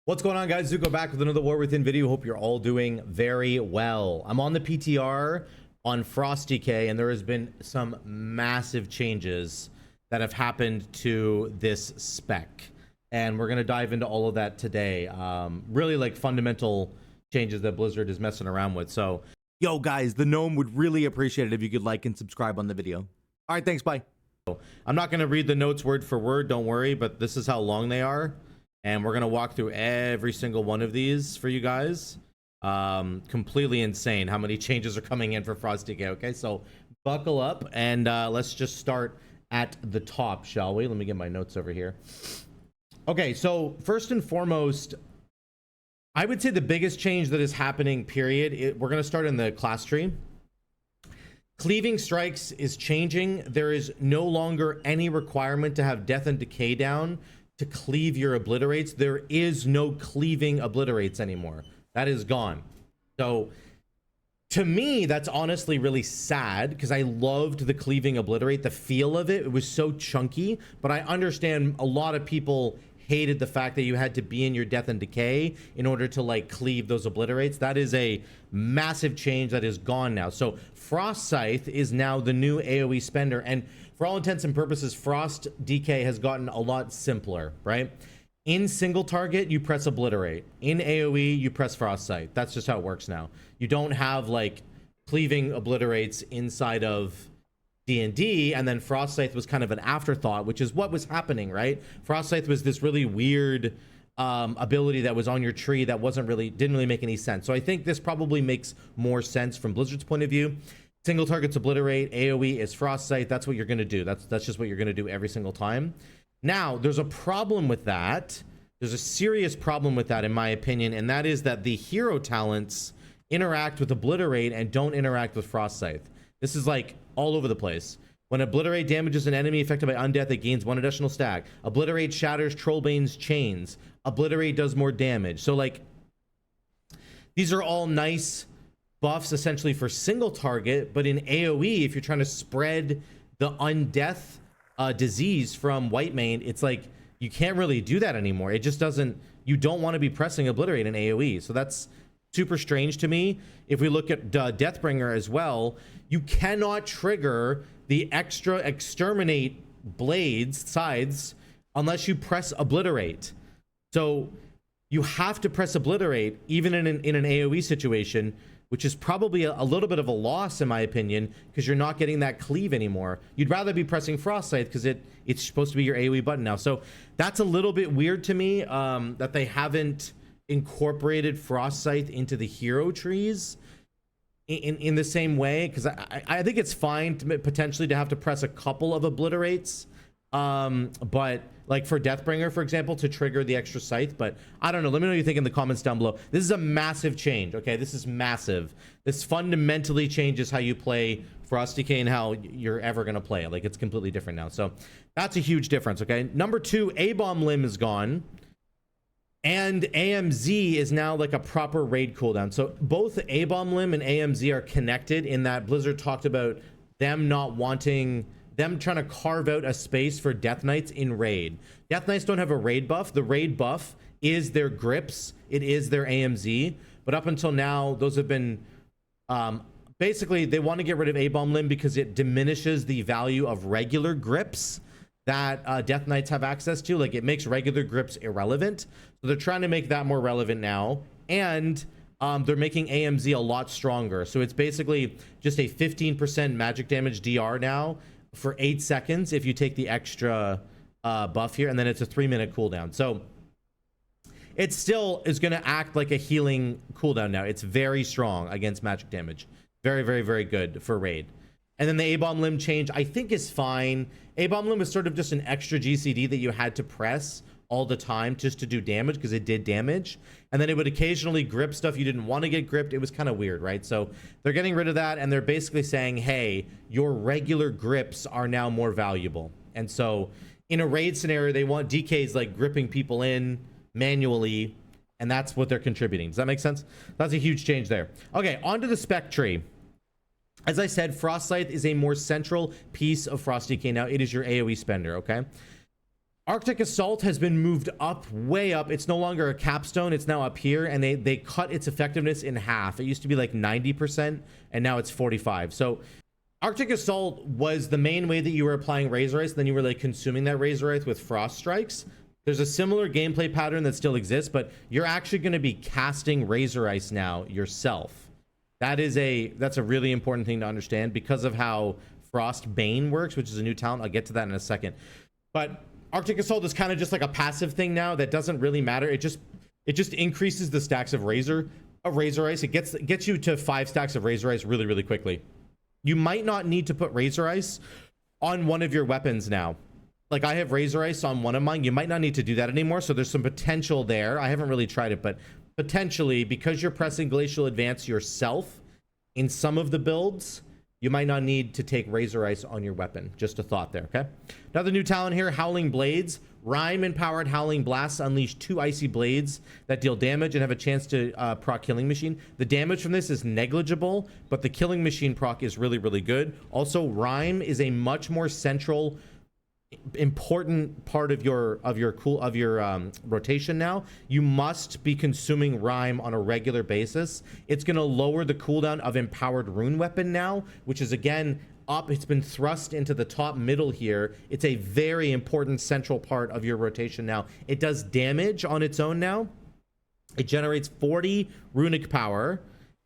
What's going on, guys? Zuko back with another War Within video. Hope you're all doing very well. I'm on the PTR on FrostDK, and there has been some massive changes that have happened to this spec, and we're going to dive into all of that today. Really like fundamental changes that Blizzard is messing around with. So yo guys, the gnome would really appreciate it if you could like and subscribe on the video. All right, thanks, bye. I'm not going to read the notes word for word, don't worry, but this is how long they are. And we're going to walk through every single one of these for you guys. Completely insane how many changes are coming in for FrostDK. Okay, so buckle up and let's just start at the top, shall we? Let me get my notes over here. Okay, so first and foremost, I would say the biggest change that is happening, period, we're going to start in the class tree. Cleaving strikes is changing. There is no longer any requirement to have death and decay down to cleave your obliterates. There is no cleaving obliterates anymore. That is gone. So to me, that's honestly really sad because I loved the cleaving obliterate, the feel of it. It was so chunky, but I understand a lot of people hated the fact that you had to be in your death and decay in order to like cleave those obliterates. That is a massive change that is gone now. So Frost Scythe is now the new AoE spender, and for all intents and purposes, Frost DK has gotten a lot simpler, right? In single target, you press obliterate. In AoE, you press Frost Scythe. That's just how it works now. You don't have like cleaving obliterates inside of D&D, and then Frost Scythe was kind of an afterthought, which is what was happening, right? Frost Scythe was this really weird ability that was on your tree that didn't really make any sense. So I think this probably makes more sense from Blizzard's point of view. Single targets obliterate, AoE is Frost Scythe. That's what you're going to do. That's just what you're going to do every single time. Now, there's a problem with that. There's a serious problem with that, in my opinion, and that is that the hero talents interact with obliterate and don't interact with Frost Scythe. This is like all over the place. When obliterate damages an enemy affected by undeath, it gains 1 additional stack. Obliterate shatters Trollbane's chains. Obliterate does more damage. So like, these are all nice buffs essentially for single target, but in AoE, if you're trying to spread the undeath disease from Whitemane, it's like you can't really do that anymore. It just doesn't, you don't want to be pressing obliterate in AoE. So that's super strange to me. If we look at Deathbringer as well, you cannot trigger the extra exterminate blades scythes unless you press obliterate. So you have to press obliterate even in an AoE situation, which is probably a little bit of a loss in my opinion, because you're not getting that cleave anymore. You'd rather be pressing Frost Scythe because it's supposed to be your AoE button now. So that's a little bit weird to me, that they haven't incorporated Frost Scythe into the hero trees in the same way, because I think it's fine to potentially to have to press a couple of obliterates, but like for Deathbringer, for example, to trigger the extra scythe. But I don't know, let me know what you think in the comments down below. This is a massive change. Okay, this is massive. This fundamentally changes how you play FrostDK and how you're ever going to play it. Like, it's completely different now, so that's a huge difference. Okay, number 2, A-bomb limb is gone, and AMZ is now like a proper raid cooldown. So both A-bomb limb and AMZ are connected in that Blizzard talked about them not wanting, them trying to carve out a space for Death Knights in raid. Death Knights don't have a raid buff. The raid buff is their grips. It is their AMZ. But up until now, those have been, basically they want to get rid of A-bomb limb because it diminishes the value of regular grips that Death Knights have access to. Like, it makes regular grips irrelevant. So they're trying to make that more relevant now. And they're making AMZ a lot stronger. So it's basically just a 15% magic damage DR now for 8 seconds if you take the extra buff here, and then it's a 3-minute cooldown. So it still is going to act like a healing cooldown now. It's very strong against magic damage. Very, very, very good for raid. And then the A-bomb limb change, I think, is fine. A-bomb limb was sort of just an extra GCD that you had to press all the time just to do damage, because it did damage. And then it would occasionally grip stuff you didn't want to get gripped. It was kind of weird, right? So they're getting rid of that, and they're basically saying, hey, your regular grips are now more valuable. And so in a raid scenario, they want DKs like gripping people in manually, and that's what they're contributing. Does that make sense? That's a huge change there. Okay, on to the spec tree. As I said, Frost Scythe is a more central piece of FrostDK now. It is your AoE spender, okay? Arctic Assault has been moved up, way up. It's no longer a capstone. It's now up here, and they cut its effectiveness in half. It used to be like 90%, and now it's 45. So Arctic Assault was the main way that you were applying Razor Ice, then you were like consuming that Razor Ice with Frost Strikes. There's a similar gameplay pattern that still exists, but you're actually going to be casting Razor Ice now yourself. That's a really important thing to understand because of how Frostbane works, which is a new talent. I'll get to that in a second. But Arctic Assault is kind of just like a passive thing now that doesn't really matter. It just increases the stacks of Razor Ice. It gets you to 5 stacks of Razor Ice really, really quickly. You might not need to put Razor Ice on one of your weapons now. Like I have Razor Ice on one of mine. You might not need to do that anymore. So there's some potential there. I haven't really tried it, but potentially because you're pressing Glacial Advance yourself in some of the builds, you might not need to take Razor Ice on your weapon. Just a thought there, okay? Another new talent here, Howling Blades. Rime-empowered Howling Blasts unleash 2 icy blades that deal damage and have a chance to proc Killing Machine. The damage from this is negligible, but the Killing Machine proc is really, really good. Also, Rime is a much more central, important part of your rotation now. You must be consuming Rime on a regular basis. It's going to lower the cooldown of Empowered Rune Weapon now, which is again up. It's been thrust into the top middle here. It's a very important central part of your rotation now. It does damage on its own now. It generates 40 runic power,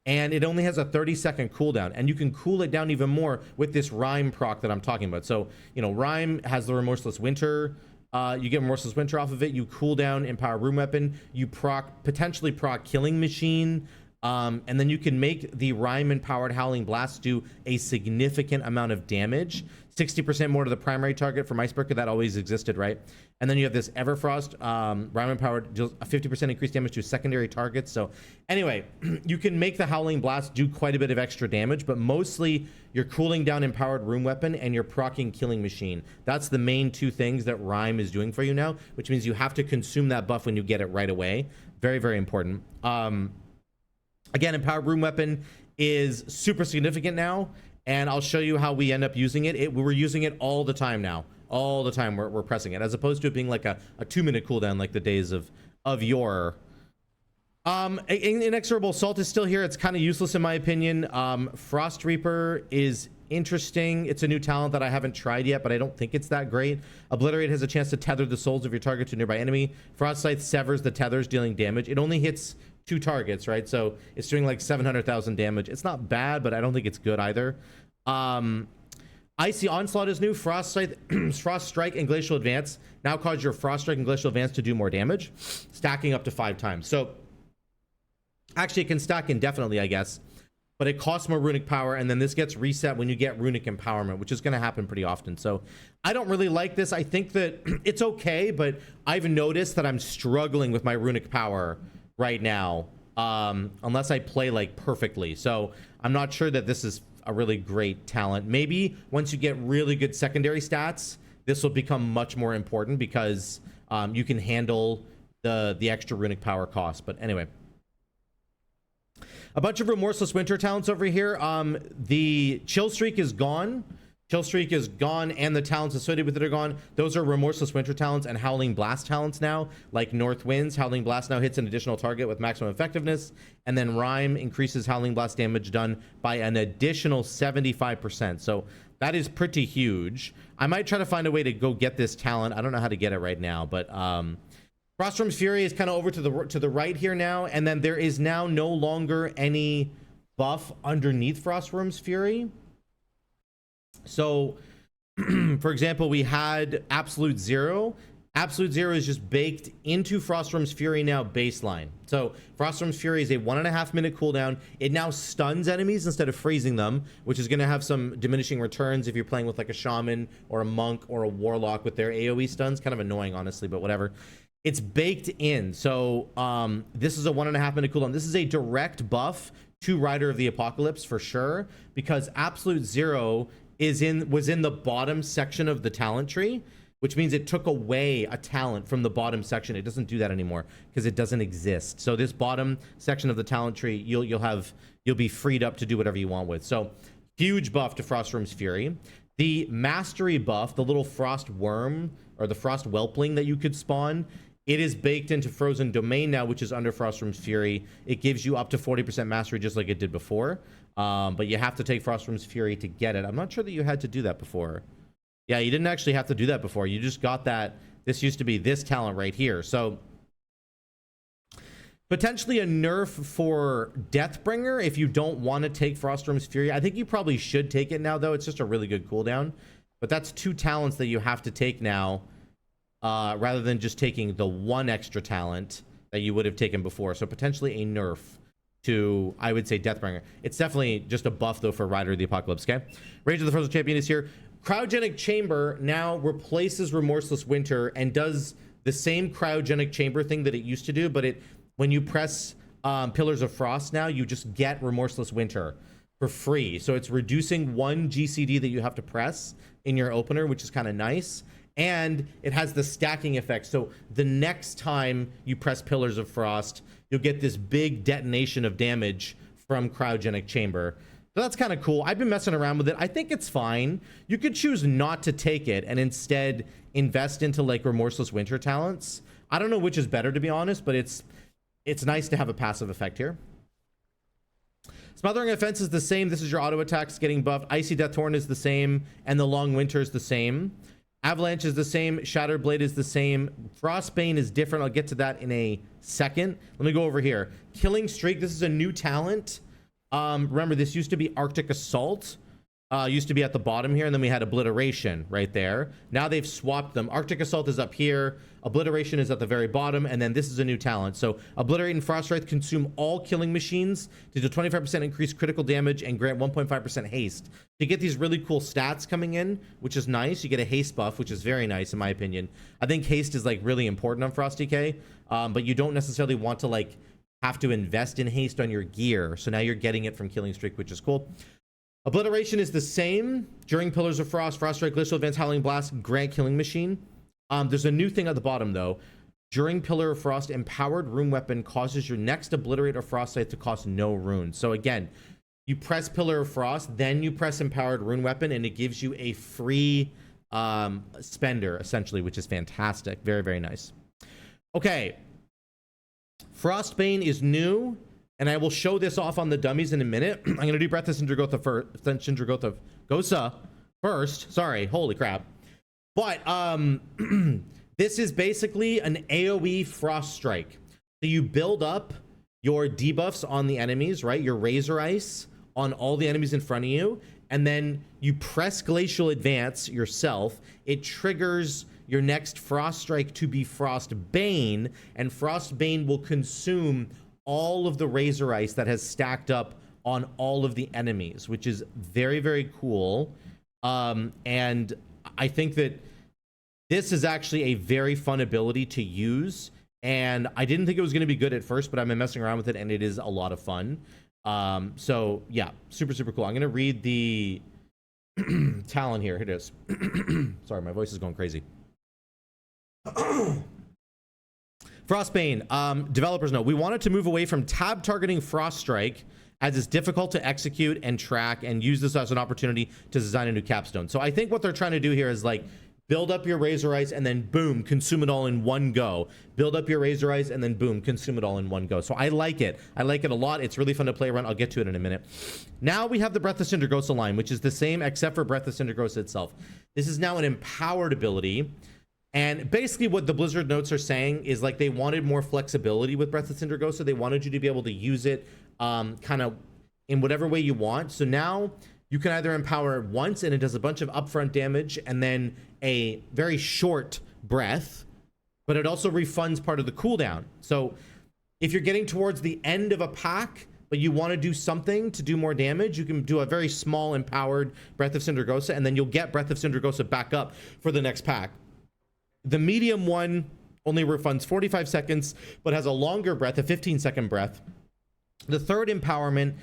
and it only has a 30-second cooldown, and you can cool it down even more with this Rime proc that I'm talking about. So, you know, Rime has the Remorseless Winter. You get Remorseless Winter off of it. You cool down Empower Rune Weapon. You potentially proc Killing Machine. And then you can make the Rime-empowered Howling Blast do a significant amount of damage. 60% more to the primary target from Icebreaker. That always existed, right? And then you have this Everfrost. Rime-empowered deals a 50% increased damage to secondary targets. So anyway, you can make the Howling Blast do quite a bit of extra damage, but mostly you're cooling down Empowered Rune Weapon and you're proccing Killing Machine. That's the main 2 things that Rime is doing for you now, which means you have to consume that buff when you get it right away. Very, very important. Again, Empowered Rune Weapon is super significant now, and I'll show you how we end up using it. We're using it all the time now. All the time we're pressing it, as opposed to it being like a 2-minute cooldown like the days of yore. Inexorable Assault is still here. It's kind of useless in my opinion. Frost Reaper is interesting. It's a new talent that I haven't tried yet, but I don't think it's that great. Obliterate has a chance to tether the souls of your target to a nearby enemy. Frost Scythe severs the tethers, dealing damage. It only hits 2 targets, right? So it's doing like 700,000 damage. It's not bad, but I don't think it's good either. Icy Onslaught is new. Frost Scythe, Frost Strike, and Glacial Advance now cause your Frost Strike and Glacial Advance to do more damage, stacking up to 5 times. So actually it can stack indefinitely, I guess, but it costs more runic power, and then this gets reset when you get runic empowerment, which is going to happen pretty often. So I don't really like this. I think that it's okay, but I've noticed that I'm struggling with my runic power right now, unless I play like perfectly. So I'm not sure that this is a really great talent. Maybe once you get really good secondary stats, this will become much more important because you can handle the extra runic power cost. But anyway, a bunch of Remorseless Winter talents over here. The Chill Streak is gone. Chill Streak is gone, and the talents associated with it are gone. Those are Remorseless Winter talents and Howling Blast talents now, like North Winds. Howling Blast now hits an additional target with maximum effectiveness, and then Rime increases Howling Blast damage done by an additional 75%. So that is pretty huge. I might try to find a way to go get this talent. I don't know how to get it right now, but Frostworm's Fury is kind of over to the right here now, and then there is now no longer any buff underneath Frostworm's Fury. So, for example, we had Absolute Zero. Absolute Zero is just baked into Frostworm's Fury now baseline. So Frostworm's Fury is a 1.5-minute cooldown. It now stuns enemies instead of freezing them, which is going to have some diminishing returns if you're playing with like a shaman or a monk or a warlock with their AoE stuns. Kind of annoying, honestly, but whatever. It's baked in. So this is a 1.5-minute cooldown. This is a direct buff to Rider of the Apocalypse for sure, because Absolute Zero was in the bottom section of the talent tree, which means it took away a talent from the bottom section. It doesn't do that anymore because it doesn't exist. So this bottom section of the talent tree, you'll be freed up to do whatever you want with. So huge buff to Frostworm's Fury. The mastery buff, the little frost worm or the frost whelpling that you could spawn, it is baked into Frozen Domain now, which is under Frostworm's Fury. It gives you up to 40% mastery just like it did before. But you have to take Frostworm's Fury to get it. I'm not sure that you had to do that before. Yeah, you didn't actually have to do that before. You just got that. This used to be this talent right here. So potentially a nerf for Deathbringer if you don't want to take Frostworm's Fury. I think you probably should take it now, though. It's just a really good cooldown. But that's 2 talents that you have to take now, rather than just taking the 1 extra talent that you would have taken before. So potentially a nerf to, I would say, Deathbringer. It's definitely just a buff, though, for Rider of the Apocalypse, okay? Rage of the Frozen Champion is here. Cryogenic Chamber now replaces Remorseless Winter and does the same Cryogenic Chamber thing that it used to do, but when you press Pillars of Frost now, you just get Remorseless Winter for free. So it's reducing 1 GCD that you have to press in your opener, which is kind of nice. And it has the stacking effect. So the next time you press Pillars of Frost, you'll get this big detonation of damage from Cryogenic Chamber. So that's kind of cool. I've been messing around with it. I think it's fine. You could choose not to take it and instead invest into like Remorseless Winter talents. I don't know which is better, to be honest, but it's nice to have a passive effect here. Smothering Offense is the same. This is your auto attacks getting buffed. Icy Deathhorn is the same, and the Long Winter is the same. Avalanche is the same. Shattered Blade is the same. Frostbane is different. I'll get to that in a second. Let me go over here. Killing Streak. This is a new talent. Remember, this used to be Arctic Assault. Used to be at the bottom here, and then we had Obliteration right there. Now they've swapped them. Arctic Assault is up here. Obliteration is at the very bottom, and then this is a new talent. So Obliterate and Frostwraith consume all killing machines to do 25% increased critical damage and grant 1.5% haste. You get these really cool stats coming in, which is nice. You get a haste buff, which is very nice in my opinion. I think haste is like really important on Frosty K, but you don't necessarily want to like have to invest in haste on your gear. So now you're getting it from Killing Streak, which is cool. Obliteration is the same during Pillars of Frost, Froststrike, Glacial Advance, Howling Blast, Grant Killing Machine. There's a new thing at the bottom though. During Pillar of Frost, Empowered Rune Weapon causes your next Obliterate or Frostite to cost no runes. So again, you press Pillar of Frost, then you press Empowered Rune Weapon, and it gives you a free spender essentially, which is fantastic. Very, very nice. Okay, Frostbane is new. And I will show this off on the dummies in a minute. I'm going to do Breath of Sindragosa first. Sorry, holy crap. But this is basically an AoE Frost Strike. So you build up your debuffs on the enemies, right? Your Razor Ice on all the enemies in front of you. And then you press Glacial Advance yourself. It triggers your next Frost Strike to be Frostbane. And Frostbane will consume all of the Razor Ice that has stacked up on all of the enemies, which is very, very cool. And I think that this is actually a very fun ability to use. And I didn't think it was going to be good at first, but I've been messing around with it and it is a lot of fun. So yeah, super, super cool. I'm going to read the talent here. Here it is. Sorry, my voice is going crazy. Frostbane, developers know we wanted to move away from tab targeting Frost Strike as it's difficult to execute and track, and use this as an opportunity to design a new capstone. So I think what they're trying to do here is like build up your Razor Ice and then boom, consume it all in one go. Build up your Razor Ice and then boom, consume it all in one go. So I like it. I like it a lot. It's really fun to play around. I'll get to it in a minute. Now we have the Breath of Sindragosa line, which is the same except for Breath of Sindragosa itself. This is now an empowered ability. And basically what the Blizzard notes are saying is like they wanted more flexibility with Breath of Sindragosa. They wanted you to be able to use it kind of in whatever way you want. So now you can either empower it once and it does a bunch of upfront damage and then a very short breath, but it also refunds part of the cooldown. So if you're getting towards the end of a pack, but you want to do something to do more damage, you can do a very small empowered Breath of Sindragosa, and then you'll get Breath of Sindragosa back up for the next pack. The medium one only refunds 45 seconds, but has a longer breath, a 15-second breath. The third empowerment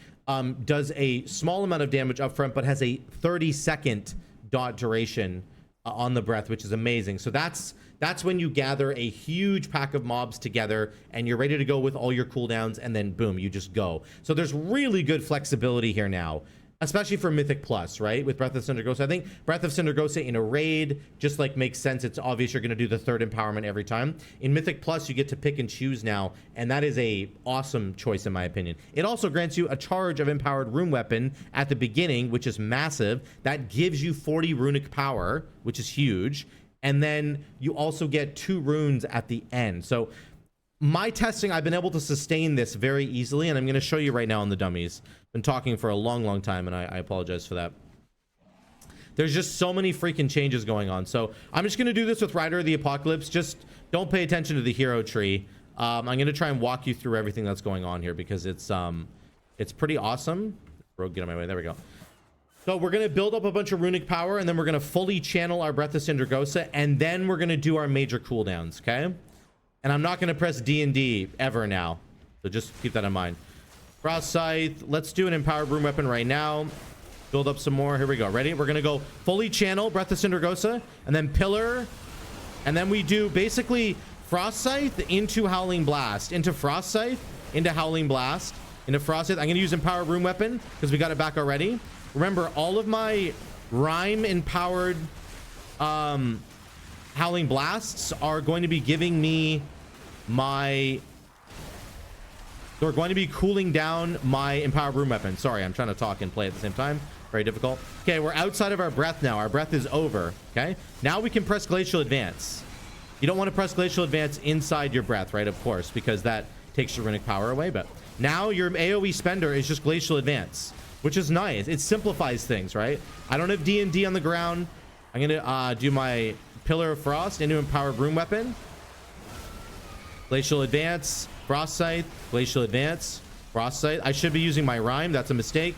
does a small amount of damage up front, but has a 30-second dot duration on the breath, which is amazing. So that's when you gather a huge pack of mobs together and you're ready to go with all your cooldowns, and then boom, you just go. So there's really good flexibility here now. especially for Mythic Plus, right? With Breath of Sindragosa. I think Breath of Sindragosa in a raid just like makes sense. It's obvious you're going to do the third empowerment every time. In Mythic Plus, you get to pick and choose now, and that is a awesome choice in my opinion. It also grants you a charge of empowered rune weapon at the beginning, which is massive. That gives you 40 runic power, which is huge. And then you also get 2 runes at the end. So my testing, I've been able to sustain this very easily, and I'm going to show you right now on the dummies. Been talking for a long time, and I apologize for that. There's just so many freaking changes going on. So I'm just going to do this with Rider of the Apocalypse. Just don't pay attention to the hero tree. I'm going to try and walk you through everything that's going on here because it's pretty awesome. Rogue, get on my way. There we go. So we're going to build up a bunch of runic power, and then we're going to fully channel our Breath of Sindragosa, and then we're going to do our major cooldowns, okay? And I'm not going to press D&D ever now. So just keep that in mind. Frost Scythe. Let's do an empowered rune weapon right now. Build up some more. Here we go. Ready? We're going to go fully channel Breath of Sindragosa, and then Pillar. And then we do basically Frost Scythe into Howling Blast, into Frost Scythe, into Howling Blast, into Frost Scythe. I'm going to use empowered rune weapon because we got it back already. Remember, all of my Rhyme empowered Howling Blasts are going to be giving me my... They're going to be cooling down my empowered rune weapon. Sorry, I'm trying to talk and play at the same time. Very difficult. Okay, we're outside of our breath now. Our breath is over. Okay, now we can press Glacial Advance. You don't want to press Glacial Advance inside your breath, right? Of course, because that takes your runic power away. But now your AoE spender is just Glacial Advance, which is nice. It simplifies things, right? I don't have D&D on the ground. I'm gonna do my Pillar of Frost into empowered rune weapon. Glacial Advance, Frost Scythe, Glacial Advance, Frost Scythe. I should be using my Rhyme. That's a mistake.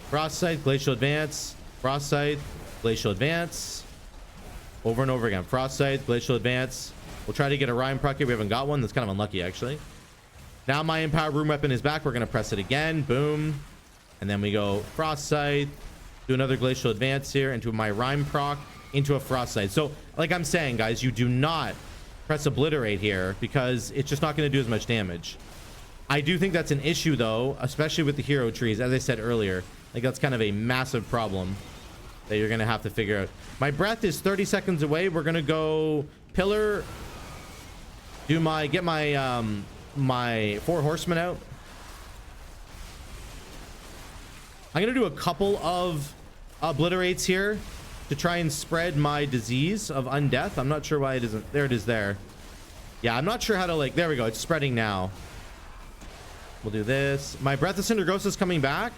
Frost Scythe, Glacial Advance, Frost Scythe, Glacial Advance. Over and over again. Frost Scythe, Glacial Advance. We'll try to get a Rhyme proc here. We haven't got one. That's kind of unlucky, actually. Now my empowered rune weapon is back. We're going to press it again. Boom. And then we go Frost Scythe. Do another Glacial Advance here into my Rhyme proc, into a Frost Scythe. So, like I'm saying, guys, you do not press Obliterate here because it's just not going to do as much damage. I do think that's an issue, though, especially with the hero trees. As I said earlier, like that's kind of a massive problem that you're going to have to figure out. My breath is 30 seconds away. We're going to go Pillar. Do my... Get my... my 4 horsemen out. I'm going to do a couple of obliterates here to try and spread my disease of undeath. I'm not sure why it isn't. There it is there. Yeah, I'm not sure how to like... There we go. It's spreading now. We'll do this. My Breath of Sindragosa is coming back.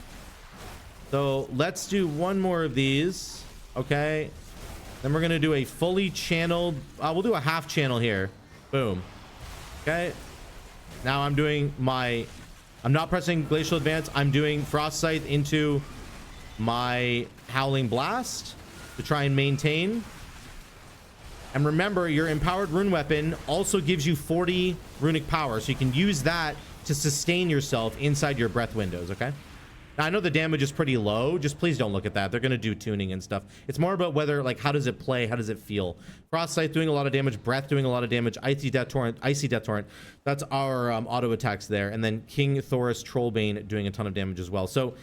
So let's do one more of these. Okay. Then we're going to do a fully channeled... we'll do a half channel here. Boom. Okay. Now I'm doing my... I'm not pressing Glacial Advance. I'm doing Frost Scythe into my Howling Blast to try and maintain. And remember, your empowered rune weapon also gives you 40 runic power, so you can use that to sustain yourself inside your breath windows, okay? Now, I know the damage is pretty low. Just please don't look at that. They're going to do tuning and stuff. It's more about whether, like, how does it play? How does it feel? Frost Scythe doing a lot of damage. Breath doing a lot of damage. Icy Death Torrent. That's our auto attacks there. And then King Thoris Trollbane doing a ton of damage as well. So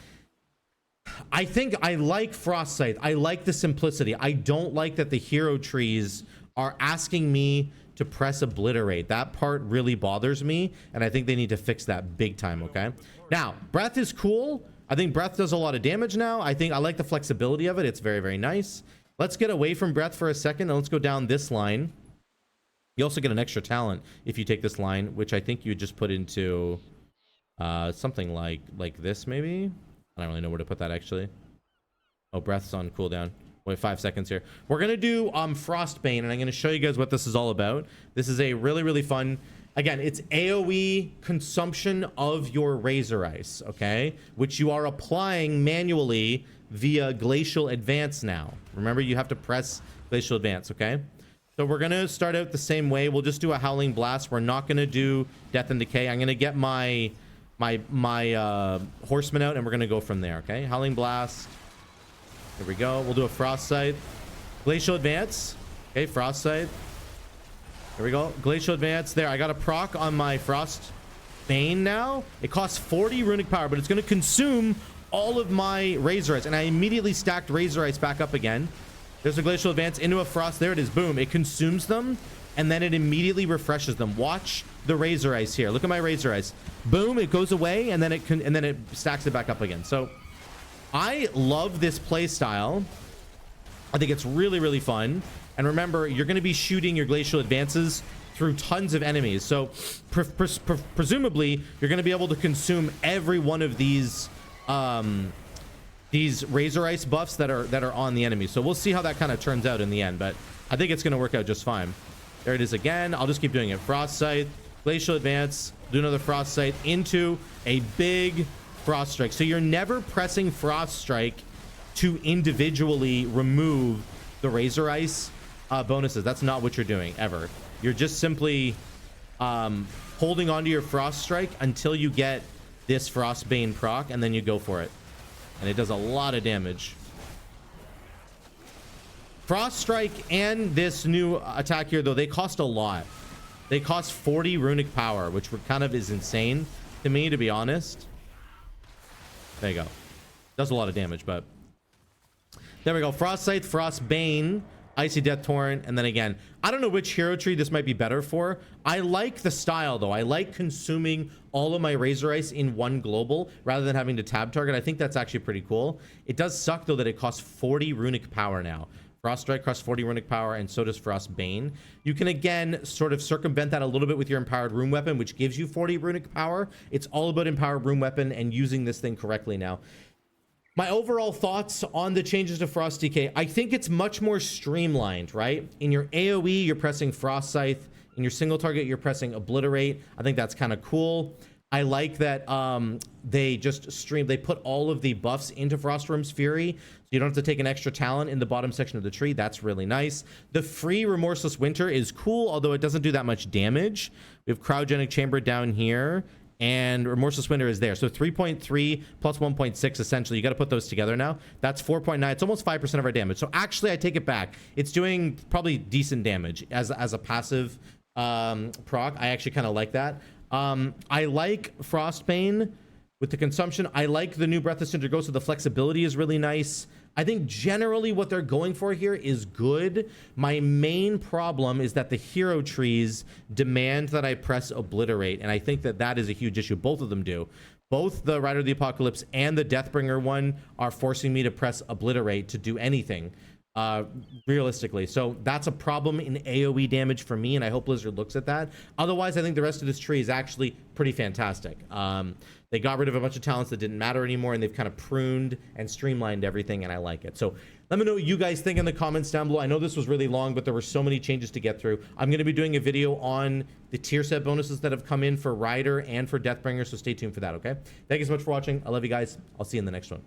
I think I like Frost Scythe. I like the simplicity. I don't like that the hero trees are asking me to press Obliterate. That part really bothers me, and I think they need to fix that big time, okay? Now, Breath is cool. I think Breath does a lot of damage now. I like the flexibility of it. It's very, very nice. Let's get away from Breath for a second, and let's go down this line. You also get an extra talent if you take this line, which I think you just put into something like this, maybe? I don't really know where to put that, actually. Oh, Breath's on cooldown. Wait, 5 seconds here. We're going to do Frostbane, and I'm going to show you guys what this is all about. This is a really, really fun... Again, it's AoE consumption of your Razor Ice, okay? Which you are applying manually via Glacial Advance now. Remember, you have to press Glacial Advance, okay? So we're going to start out the same way. We'll just do a Howling Blast. We're not going to do Death and Decay. I'm going to get my Horseman out, and we're going to go from there, okay? Howling Blast. Here we go. We'll do a Frost Scythe. Glacial Advance. Okay, Frost Scythe. Here we go. Glacial Advance. There, I got a proc on my Frostbane now. It costs 40 runic power, but it's going to consume all of my Razor Ice, and I immediately stacked Razor Ice back up again. There's a Glacial Advance into a Frost. There it is. Boom. It consumes them, and then it immediately refreshes them. Watch the Razor Ice here. Look at my Razor Ice. Boom. It goes away, and then it stacks it back up again. So I love this play style. I think it's really, really fun. And remember, you're going to be shooting your Glacial Advances through tons of enemies. So presumably, you're going to be able to consume every one of these Razor Ice buffs that are on the enemy. So we'll see how that kind of turns out in the end, but I think it's going to work out just fine. There it is again. I'll just keep doing it. Frost Scythe, Glacial Advance, do another Frost Scythe into a big Frost Strike. So you're never pressing Frost Strike to individually remove the Razor Ice bonuses. That's not what you're doing ever. You're just simply holding onto your Frost Strike until you get this Frostbane proc, and then you go for it. And it does a lot of damage. Frost Strike and this new attack here, though, they cost a lot. They cost 40 runic power, which kind of is insane to me, to be honest. There you go. Does a lot of damage, but there we go. Frost Scythe, Frostbane, Icy Death Torrent, and then again, I don't know which hero tree this might be better for. I like the style, though. I like consuming all of my Razor Ice in one global rather than having to tab target. I think that's actually pretty cool. It does suck, though, that it costs 40 runic power now. Frost Strike costs 40 runic power, and so does Frostbane. You can, again, sort of circumvent that a little bit with your Empowered Rune Weapon, which gives you 40 runic power. It's all about Empowered Rune Weapon and using this thing correctly now. My overall thoughts on the changes to Frost DK, I think it's much more streamlined, right? In your AoE, you're pressing Frost Scythe. In your single target, you're pressing Obliterate. I think that's kind of cool. I like that they put all of the buffs into Frostworm's Fury, so you don't have to take an extra talent in the bottom section of the tree. That's really nice. The free Remorseless Winter is cool, although it doesn't do that much damage. We have Cryogenic Chamber down here, and Remorseless Winter is there. So 3.3 plus 1.6, essentially. You got to put those together now. That's 4.9. It's almost 5% of our damage. So actually, I take it back. It's doing probably decent damage as a passive proc. I actually kind of like that. I like Frostbane with the consumption. I like the new Breath of Sindragosa. The flexibility is really nice. I think generally what they're going for here is good. My main problem is that the hero trees demand that I press Obliterate, and I think that that is a huge issue. Both of them do. Both the Rider of the Apocalypse and the Deathbringer one are forcing me to press Obliterate to do anything, realistically. So that's a problem in AoE damage for me, and I hope Blizzard looks at that. Otherwise, I think the rest of this tree is actually pretty fantastic. They got rid of a bunch of talents that didn't matter anymore, and they've kind of pruned and streamlined everything, and I like it. So let me know what you guys think in the comments down below. I know this was really long, but there were so many changes to get through. I'm going to be doing a video on the tier set bonuses that have come in for Rider and for Deathbringer, so stay tuned for that, okay? Thank you so much for watching. I love you guys. I'll see you in the next one.